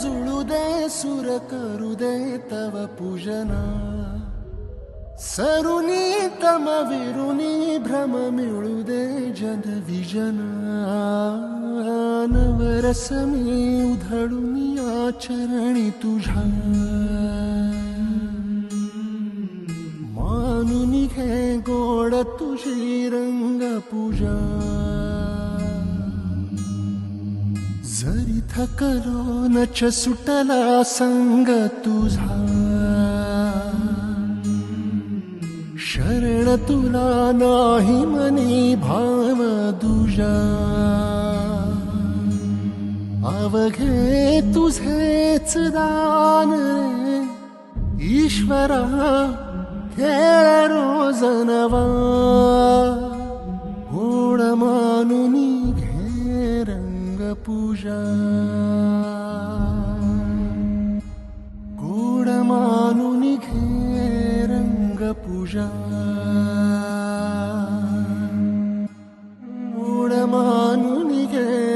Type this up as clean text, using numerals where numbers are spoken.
जुळू दे सुर करू दे तव पूजना सरुनी तम विरुनी भ्रम मिळू दे जन विजना नवरस मी उधळून या चरणी तुझ्या मानून घे गोड तुझी रंग पूजा जरी थकलो नच सुटला संग तुझा शरण तुला नाही मनी भाव दुजा अवघे तुझेच दान रे ईश्वरा खेळ रोज नवा गोड मानून घे रंग पूजा गोड मानून घे रंग पूजा गोड मानून घे